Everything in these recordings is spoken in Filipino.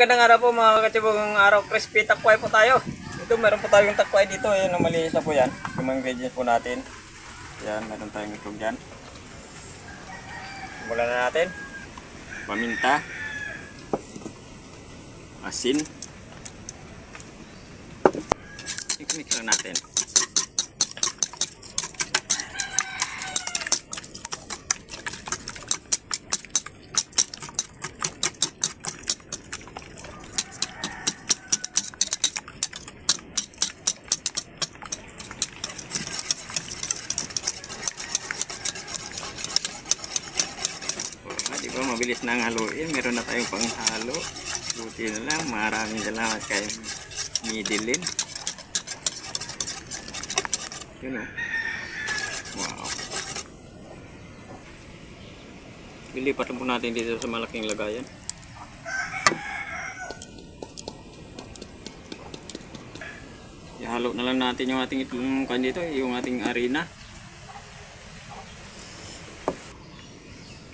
magandang araw po mga katibong araw. Crispy takway po tayo. Ito meron po tayong takway dito. Ayan, malinis na po yan. Yung mga ingredients po natin. Ayan, meron tayong itlog dyan. Simulan na natin. Paminta. Asin. Mix lang natin. Diba, mabilis na ang haluin. Meron na tayong panghalo. Buti na lang. Maraming salamat kay Midilin. Yun o. Wow. Ilipat po natin dito sa malaking lagayan. Ihalo na lang natin yung ating itlog dito, yung ating harina.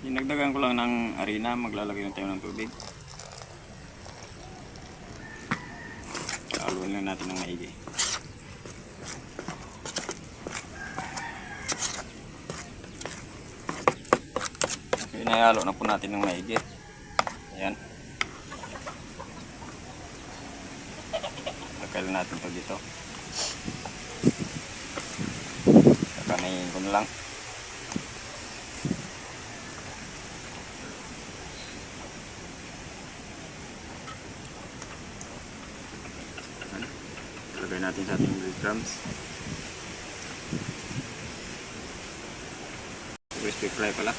Dinagdagan ko lang ng harina, maglalagay na tayo ng tubig. Haluin lang natin ng maigi. Inahalo na po natin ng maigi. Ayan. Lagay natin ito dito. Kakanayin ko na lang. Lagay natin sa ating breadcrumbs. Crispy fry pala.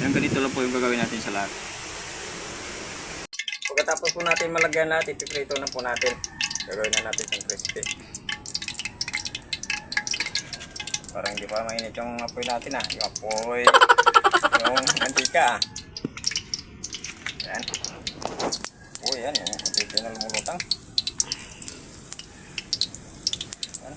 Yan, ganito lang po yung gagawin natin sa lahat. Pagkatapos po natin malagyan natin, piprito na po natin. Gagawin na natin yung crispy. Parang hindi pa mainit yung apoy natin Yung apoy, yung mantika Yan. Oh, yan. Yung mantika na lumulutang. Yan.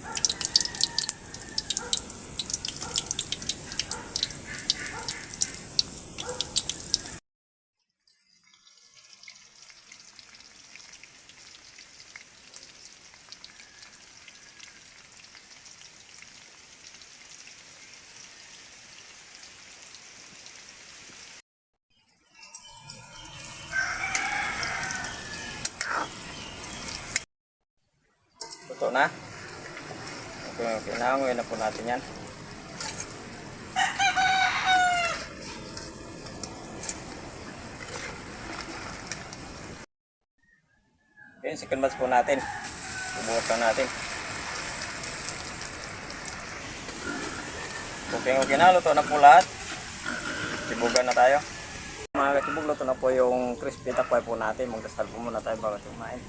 Luto na. Okay, naangoy na po natin yan. Okay, second batch po natin. Bubuhos lang natin. Okay na, luto na po lahat. Sibugan na tayo. Mga kasibog, luto na po yung crispy takway po natin. Magdasal po muna tayo bago kumain.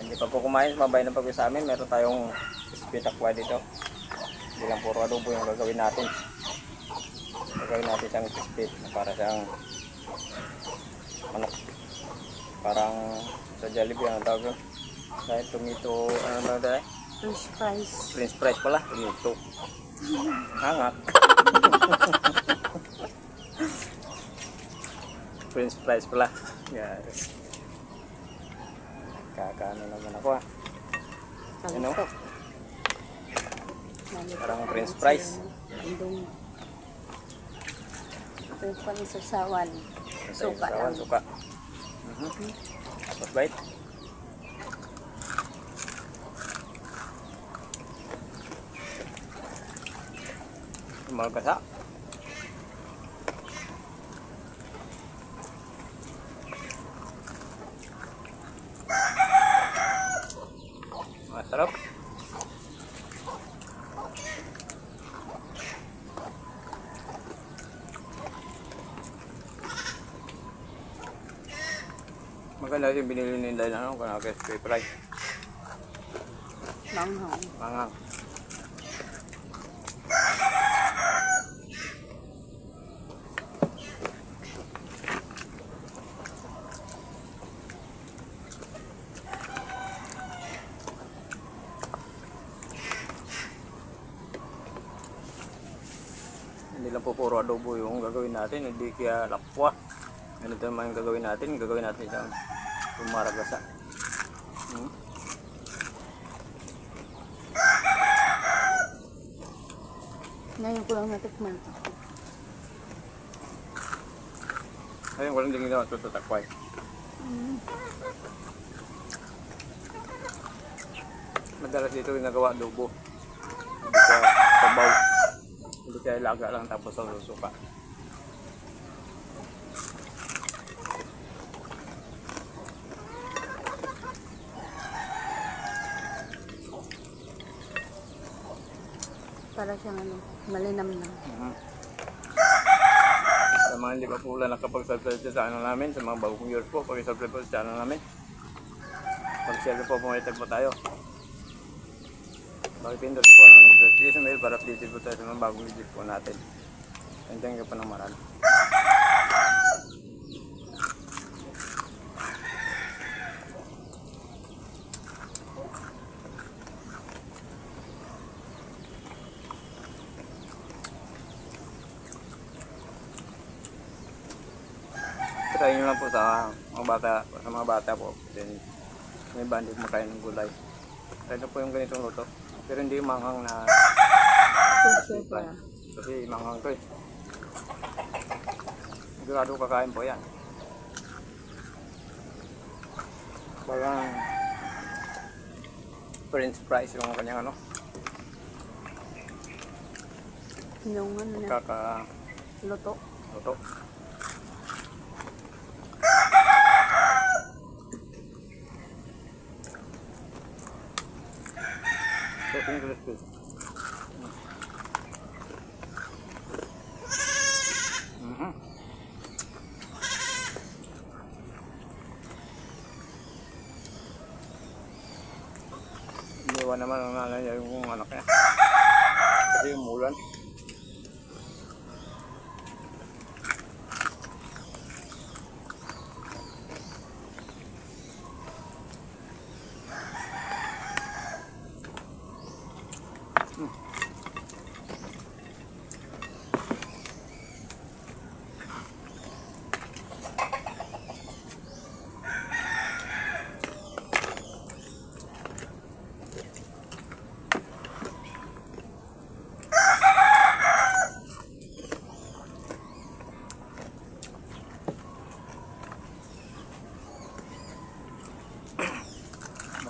Hindi pa po kumain, mabay na pag sa amin. Meron tayong crispy takway dito. Hindi lang puro adobo yung gagawin natin. Gagawin natin siyang crispy para siyang manok. Parang sa Jollibee ang tawag yun. Dahil tomato, ano na dahil? French fries. French fries pala, tomato. Hangak. French fries pala. Yes. Kakaano naman ako Ano? Parang French fries. Ito yung pang-isasawan. Suka lang. Suka. Tapos bite. Magkasa. Masarap. Maganda yung binili nila na crispy fry. Manghang. Manghang. po puro adobo yung gagawin natin, hindi kaya lapwa. Ganito naman yung gagawin natin siyang pumaragasa. Ngayon ko lang natikman. Ayun, walang din ginawa ito sa takway. Madalas dito ginagawa adobo. Hindi siya sabaw. Hindi siya ilaga lang tapos sa susuka. Para siyang ano, malinamnam. Sa mga hindi pa po wala nakapag-subscribe sa channel namin, sa mga bagong viewers po, pag-subscribe po sa channel namin. Pag-share po, pumitag po tayo. Pag-pindot po ng notification bell para updated po tayo sa mga bagong video po natin. Thank you po ng marami. Try nyo lang po sa mga bata po. Then, may bandit makain ng gulay. Try nyo po yung ganitong luto. Pero hindi manghang na Sure pa. kasi manghang to eh. Sigurado kakain po yan. Parang French fries yung kanyang ano. Yung ano na, Luto. luto. So, English food. Iniwan naman ang nanay niya yung anak niya. Kasi umulan.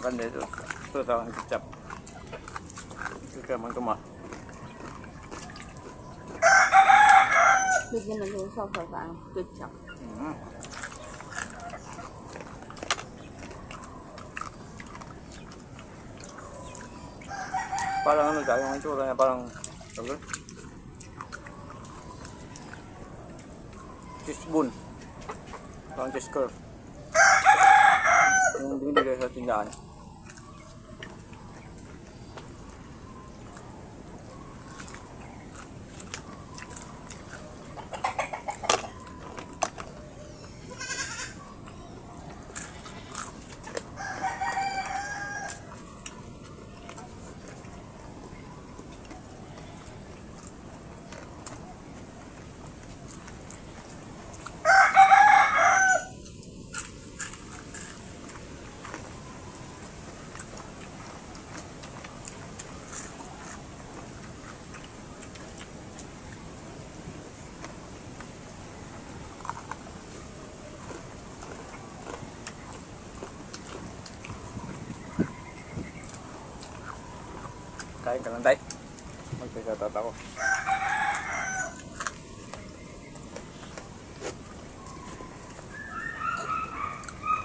Maganda ito. Ito tawag ng ketchup. Ito kaya man tuma. Bigyan na din sa parang ketchup. Parang ano tayo, yung itsura niya parang sabi? Cheese bun. Parang cheese curve. Yung binibigay sa tindahan. Kain ka lang tayo. Magpisatat ako.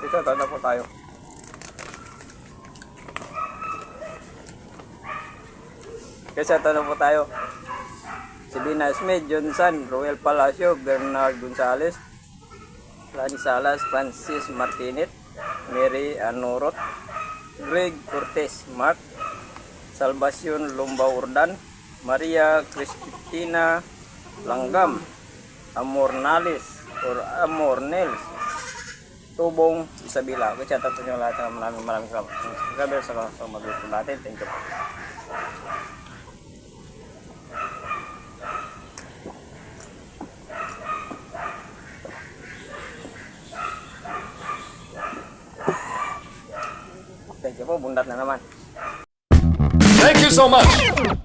Pisatat na po tayo. Pisatat na po tayo. Si Bina Smith, Johnson, Roel Palacio, Bernard Gonzales, Lani Salas, Francis Martinez, Mary Anorot, Greg Cortez, Mark Salvacion Lumbao Urdan, Maria Cristina Langgam, Amornales or Amornels, Tubong Isabela. Kaya tato nyo lahat ng maraming salamat sa mag-video natin. Thank you. bundat na naman. Thank you so much.